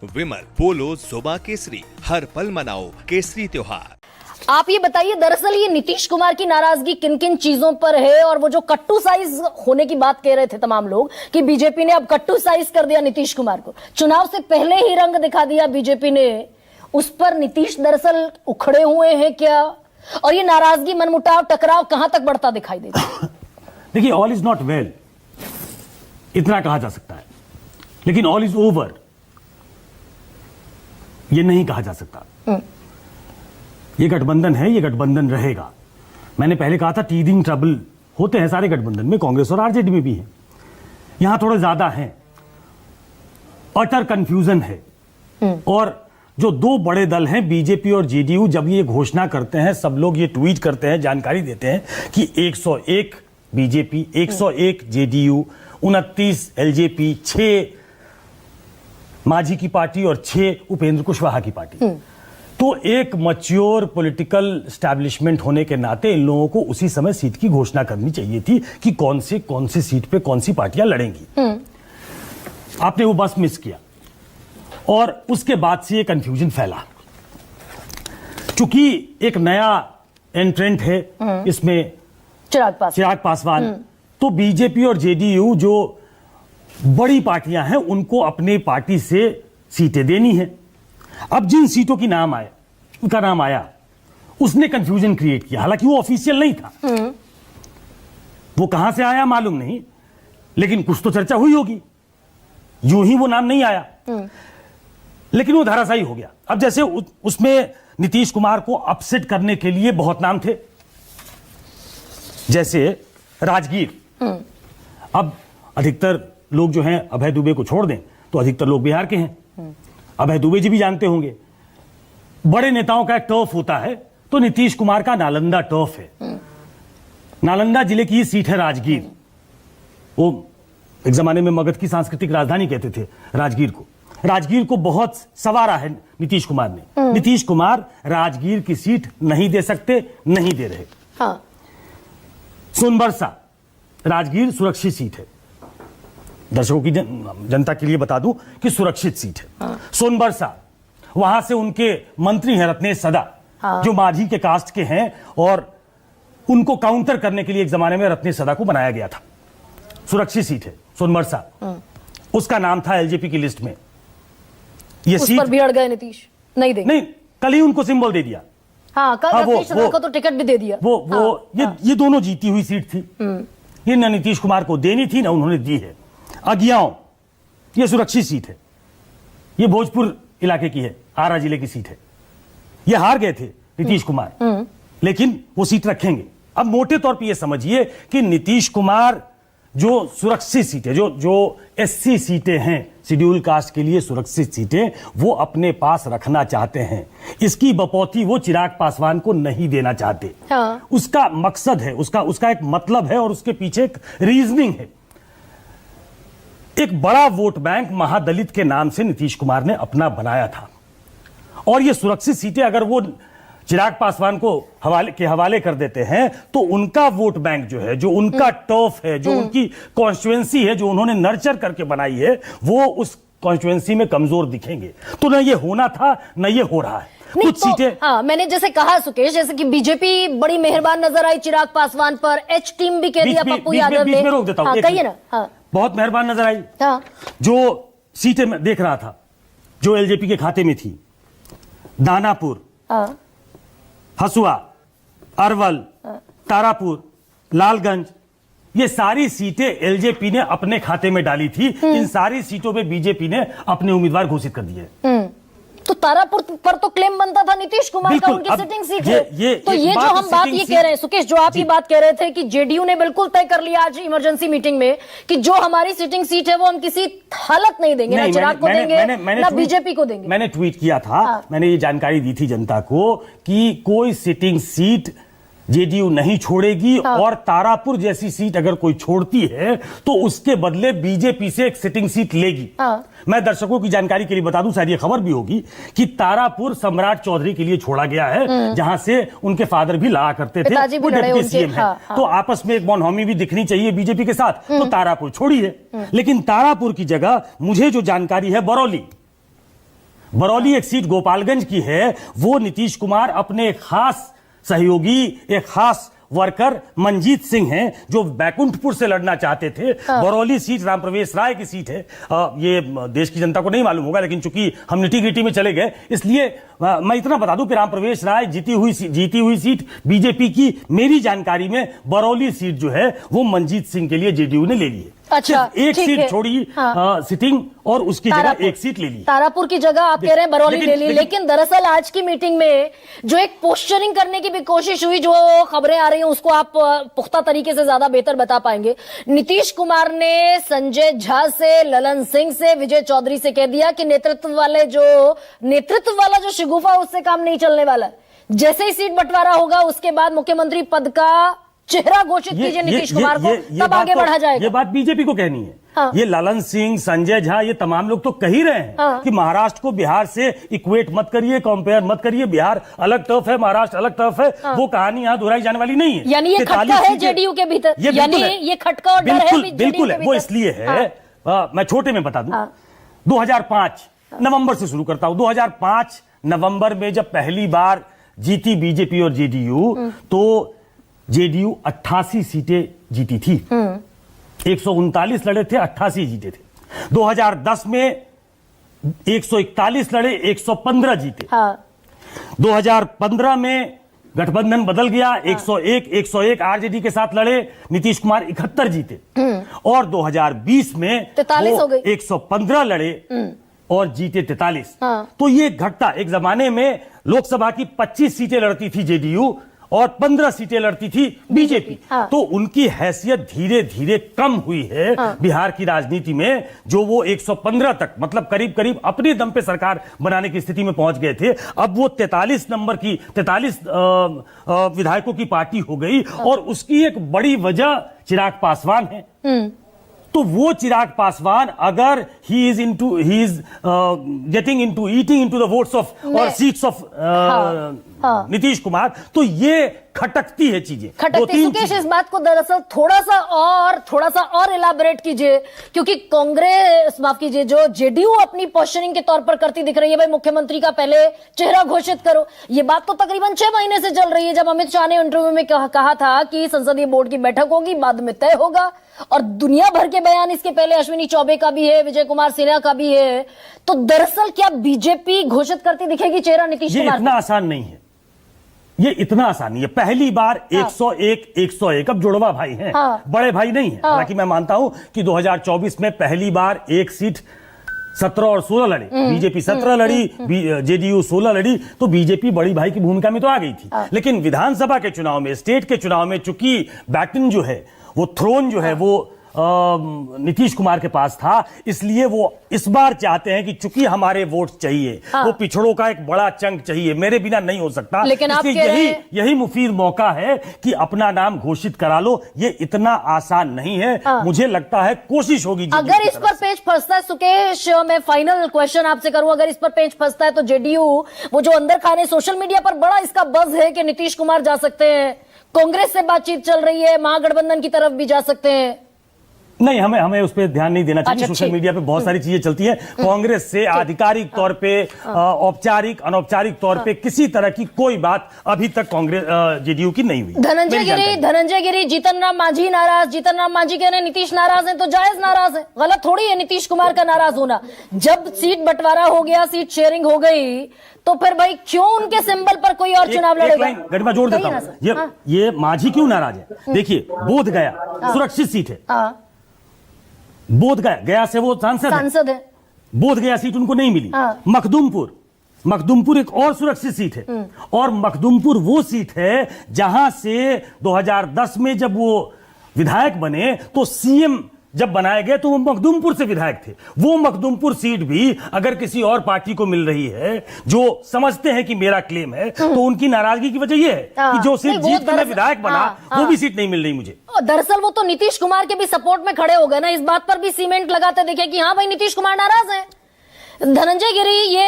विमल पोलो जोबा केसरी, हर पल मनाओ केसरी त्योहार। आप ये बताइए, दरअसल ये नीतीश कुमार की नाराजगी किन किन चीजों पर है? और वो जो कट्टू साइज होने की बात कह रहे थे तमाम लोग कि बीजेपी ने अब कट्टू साइज कर दिया नीतीश कुमार को, चुनाव से पहले ही रंग दिखा दिया बीजेपी ने, उस पर नीतीश दरअसल उखड़े हुए हैं क्या? और ये नाराजगी, मनमुटाव, टकराव कहां तक बढ़ता दिखाई देता है? देखिए, ऑल इज नॉट वेल, इतना कहा जा सकता है, लेकिन ऑल इज ओवर ये नहीं कहा जा सकता। ये गठबंधन है, ये गठबंधन रहेगा। मैंने पहले कहा था टीदिंग ट्रबल होते हैं सारे गठबंधन में, कांग्रेस और आरजेडी में भी है, यहां थोड़े ज्यादा हैं, अटर कंफ्यूजन है। और जो दो बड़े दल हैं बीजेपी और जेडीयू, जब ये घोषणा करते हैं, सब लोग ये ट्वीट करते हैं, जानकारी देते हैं कि 101 बीजेपी, 101 जेडीयू, 29 एलजेपी, 6 मांझी की पार्टी और 6 उपेंद्र कुशवाहा की पार्टी। तो एक मैच्योर पॉलिटिकल एस्टैब्लिशमेंट होने के नाते इन लोगों को उसी समय सीट की घोषणा करनी चाहिए थी कि कौन सी सीट पे कौन सी पार्टियां लड़ेंगी। आपने वो बस मिस किया और उसके बाद से ये कंफ्यूजन फैला। चूंकि एक नया एंट्रेंट है इसमें, चिराग पासवान, तो बीजेपी और जेडीयू जो बड़ी पार्टियां हैं उनको अपनी पार्टी से सीटें देनी है। अब जिन सीटों की नाम आए, उनका नाम आया, उसने कंफ्यूजन क्रिएट किया। हालांकि वो ऑफिशियल नहीं था, वो कहां से आया मालूम नहीं, लेकिन कुछ तो चर्चा हुई होगी, यूं ही वो नाम नहीं आया, लेकिन वो धराशायी हो गया। अब जैसे उसमें नीतीश कुमार को अपसेट करने के लिए बहुत नाम थे, जैसे राजगीर। अब अधिकतर लोग जो हैं अभय दुबे को छोड़ दें तो अधिकतर लोग बिहार के हैं, अभय दुबे जी भी जानते होंगे। बड़े नेताओं का एक टर्फ होता है, तो नीतीश कुमार का नालंदा टर्फ है। नालंदा जिले की सीट है राजगीर। वो एक जमाने में मगध की सांस्कृतिक राजधानी कहते थे राजगीर को। राजगीर को बहुत सवारा है नीतीश कुमार ने। नीतीश कुमार राजगीर की सीट नहीं दे सकते, नहीं दे रहे। हाँ। सोनबरसा, राजगीर सुरक्षित सीट है, दर्शकों की जनता के लिए बता दूं कि सुरक्षित सीट है। हाँ। सोनबरसा, वहां से उनके मंत्री हैं रत्नेश सदा। हाँ। जो मांझी के कास्ट के हैं, और उनको काउंटर करने के लिए एक जमाने में रत्नेश सदा को बनाया गया था। सुरक्षित सीट है सोनबरसा। उसका नाम था एलजेपी की लिस्ट में। ये उस सीट पर भी अड़ गए नीतीश, नहीं देंगे। नहीं, कल ही उनको सिंबल दे दिया। हाँ, कल रत्नेश सदा को तो टिकट भी दे दिया। ये दोनों जीती हुई सीट थी। ये न नीतीश कुमार को देनी थी, ना उन्होंने दी है। अगियाओं, ये सुरक्षित सीट है, ये भोजपुर इलाके की है, आरा जिले की सीट है। ये हार गए थे नीतीश कुमार, लेकिन वो सीट रखेंगे। अब मोटे तौर पे ये समझिए कि नीतीश कुमार जो सुरक्षित सीटें, जो एससी सीटें हैं, शेड्यूल कास्ट के लिए सुरक्षित सीटें, वो अपने पास रखना चाहते हैं। इसकी बपौती वो चिराग पासवान को नहीं देना चाहते। हाँ। उसका मकसद है, उसका एक मतलब है, और उसके पीछे एक रीजनिंग है। एक बड़ा वोट बैंक महादलित के नाम से नीतीश कुमार ने अपना बनाया था, और ये सुरक्षित सीटें अगर वो चिराग पासवान को हवाले कर देते हैं, तो उनका वोट बैंक जो है, जो उनका टर्फ है, जो उनकी कॉन्स्टिट्यूएंसी है, जो उन्होंने नर्चर करके बनाई है, वो उस कॉन्स्टिट्यूएंसी में कमजोर दिखेंगे। तो ना ये होना था, ना ये हो रहा है। कुछ सीटें, हाँ, मैंने जैसे कहा सुकेश, जैसे कि बीजेपी बड़ी मेहरबान नजर आई चिराग पासवान पर, एच टीम भी कह दिया पप्पू यादव ने। रोक देता हूं, कहिए ना। हाँ। बहुत मेहरबान नजर आई। हाँ। जो सीटें मैं देख रहा था जो एलजेपी के खाते में थी, दानापुर, हाँ। हसुआ, अरवल, तारापुर, लालगंज, ये सारी सीटें एलजेपी ने अपने खाते में डाली थी। इन सारी सीटों पे बीजेपी ने अपने उम्मीदवार घोषित कर दिए। तो तारापुर पर तो क्लेम बनता था नीतीश कुमार का, उनकी सिटिंग सीट है। तो ये जो हम बात ये कह रहे हैं सुकेश, जो आप ये बात कह रहे थे कि जेडीयू ने बिल्कुल तय कर लिया आज इमरजेंसी मीटिंग में कि जो हमारी सिटिंग सीट है वो हम किसी हालत नहीं देंगे, ना चिराग को देंगे, ना बीजेपी को देंगे। मैंने ट्वीट किया था। हाँ। मैंने ये जानकारी दी थी जनता को कि कोई सिटिंग सीट जेडीयू नहीं छोड़ेगी। हाँ। और तारापुर जैसी सीट अगर कोई छोड़ती है तो उसके बदले बीजेपी से एक सिटिंग सीट लेगी। हाँ। मैं दर्शकों की जानकारी के लिए बता दूं, शायद ये खबर भी होगी कि तारापुर सम्राट चौधरी के लिए छोड़ा गया है, जहां से उनके फादर भी लड़ा करते थे, वो डिप्टी सीएम है। हाँ। तो आपस में एक बॉनहॉमी भी दिखनी चाहिए बीजेपी के साथ, तो तारापुर छोड़ी है। लेकिन तारापुर की जगह मुझे जो जानकारी है, बरौली, बरौली एक सीट गोपालगंज की है, वो नीतीश कुमार अपने एक खास सहयोगी, एक खास वर्कर मंजीत सिंह हैं जो बैकुंठपुर से लड़ना चाहते थे। बरौली सीट रामप्रवेश राय की सीट है। ये देश की जनता को नहीं मालूम होगा, लेकिन चूंकि हम निटी ग्रिटी में चले गए, इसलिए मैं इतना बता दूं कि रामप्रवेश राय जीती हुई सीट बीजेपी की। मेरी जानकारी में बरौली सीट जो है वो मंजीत सिंह के लिए जेडीयू ने ले ली है। अच्छा, एक सीट छोड़ी सिटिंग और उसकी जगह एक सीट ले ली। तारापुर की जगह आप कह रहे हैं बरौली ले ली, लेकिन दरअसल आज की मीटिंग में जो एक पोस्चरिंग करने की भी कोशिश हुई, जो खबरें आ रही हैं उसको आप पुख्ता तरीके से ज्यादा बेहतर बता पाएंगे। नीतीश कुमार ने संजय झा से, ललन सिंह से, विजय चौधरी से कह दिया कि नेतृत्व वाला जो शिगुफा उससे काम नहीं चलने वाला। जैसे ही सीट बंटवारा होगा उसके बाद मुख्यमंत्री पद का चेहरा घोषित कीजिए नीतीश कुमार को, तब आगे बढ़ा जाएगा। ये बात बीजेपी को कहनी है। हाँ। ये ललन सिंह, संजय झा, ये तमाम लोग तो कह ही रहे हैं कि महाराष्ट्र को बिहार से इक्वेट मत करिए, कंपेयर मत करिए। बिहार अलग टर्फ है, महाराष्ट्र अलग टर्फ है। वो कहानी यहाँ दोहराई जाने वाली नहीं है। यानी ये खटका है जेडीयू के भीतर, यानी ये खटका और डर है बिल्कुल है। वो इसलिए है, मैं छोटे में बता दूं, 2005 नवंबर से शुरू करता हूं। 2005 नवंबर में जब पहली बार जीती बीजेपी और जेडीयू, तो जेडीयू 88 सीटें जीती थी। 139 लड़े थे, 88 जीते थे। 2010 में 141 लड़े, 115 जीते। 2015 में गठबंधन बदल गया, 101 आरजेडी के साथ लड़े, नीतीश कुमार 71 जीते। और 2020 में 43 हो गई, 115 लड़े और जीते 43। तो ये घटता, एक जमाने में लोकसभा की 25 सीटें लड़ती थी जेडीयू और 15 सीटें लड़ती थी बीजेपी। तो उनकी हैसियत धीरे धीरे कम हुई है बिहार की राजनीति में, जो वो 115 तक, मतलब करीब करीब अपने दम पे सरकार बनाने की स्थिति में पहुंच गए थे। अब वो 43 विधायकों की पार्टी हो गई। और उसकी एक बड़ी वजह चिराग पासवान है। तो वो चिराग पासवान, अगर he is getting into eating into the votes of और सीट्स ऑफ नीतीश कुमार, तो ये खटकती है चीजें। सुकेश, इस बात को दरअसल थोड़ा सा और इलाबोरेट कीजिए, क्योंकि कांग्रेस, माफ कीजिए, जो जेडीयू अपनी पोस्चरिंग के तौर पर करती दिख रही है, भाई मुख्यमंत्री का पहले चेहरा घोषित करो। ये बात तो तकरीबन 6 महीने से चल रही है। जब अमित शाह ने इंटरव्यू में कहा था कि संसदीय बोर्ड की बैठक होगी, बाद में तय होगा, और दुनिया भर के बयान इसके पहले अश्विनी चौबे का भी है, विजय कुमार सिन्हा का भी है। तो दरअसल क्या बीजेपी घोषित करती दिखेगी चेहरा नीतीश कुमार? इतना आसान नहीं है, ये इतना आसान नहीं है। पहली बार 101 अब जुड़वा भाई हैं, बड़े भाई नहीं है। हालांकि मैं मानता हूं कि 2024 में पहली बार एक सीट 17 और 16 लड़े, बीजेपी 17 लड़ी, जेडीयू 16 लड़ी, तो बीजेपी बड़ी भाई की भूमिका में तो आ गई थी। लेकिन विधानसभा के चुनाव में, स्टेट के चुनाव में, चूंकि बैटन जो है, वो थ्रोन जो है, वो नीतीश कुमार के पास था, इसलिए वो इस बार चाहते हैं कि चूंकि हमारे वोट चाहिए, वो पिछड़ों का एक बड़ा चंक चाहिए, मेरे बिना नहीं हो सकता। लेकिन आप यही मुफीद मौका है कि अपना नाम घोषित करा लो। ये इतना आसान नहीं है। मुझे लगता है कोशिश होगी। अगर इस पर पेच फंसता है, सुकेश, मैं फाइनल क्वेश्चन आपसे करूं, अगर इस पर पेच फंसता है तो जेडीयू, वो जो अंदर खाने, सोशल मीडिया पर बड़ा इसका बज है कि नीतीश कुमार जा सकते हैं, कांग्रेस से बातचीत चल रही है, महागठबंधन की तरफ भी जा सकते हैं। नहीं, हमें उस पर ध्यान नहीं देना चाहिए। सोशल मीडिया पे बहुत सारी चीजें चलती हैं। कांग्रेस से आधिकारिक तौर पे, औपचारिक अनौपचारिक तौर पे किसी तरह की कोई बात अभी तक कांग्रेस जेडीयू की नहीं हुई। धनंजय गिरी, जीतन राम मांझी नाराज, जीतन राम मांझी कह रहे नीतीश नाराज है, तो जायज नाराज है, गलत थोड़ी है नीतीश कुमार का नाराज होना। जब सीट बंटवारा हो गया, सीट शेयरिंग हो गई, तो फिर भाई क्यों उनके सिंबल पर कोई और चुनाव लड़ेगा? गढ़वा जोड़ देता हूं, ये मांझी क्यों नाराज है? देखिए, बोध गया सुरक्षित सीट है, बोध गया से वो सांसद है। बोध गया सीट उनको नहीं मिली। मखदुमपुर एक और सुरक्षित सीट है, और मखदुमपुर वो सीट है जहां से 2010 में जब वो विधायक बने, तो सीएम जब बनाए गए तो वो मखदुमपुर से विधायक थे। वो मखदुमपुर सीट भी अगर किसी और पार्टी को मिल रही है, जो समझते हैं कि मेरा क्लेम है, तो उनकी नाराजगी की वजह यह है कि जो सीट जीत के मैं विधायक बना, वो भी सीट नहीं मिल रही मुझे। दरअसल वो तो नीतीश कुमार के भी सपोर्ट में खड़े हो गए ना, इस बात पर भी सीमेंट लगाते देखे कि हाँ भाई नीतीश कुमार नाराज है। धनंजय गिरी, ये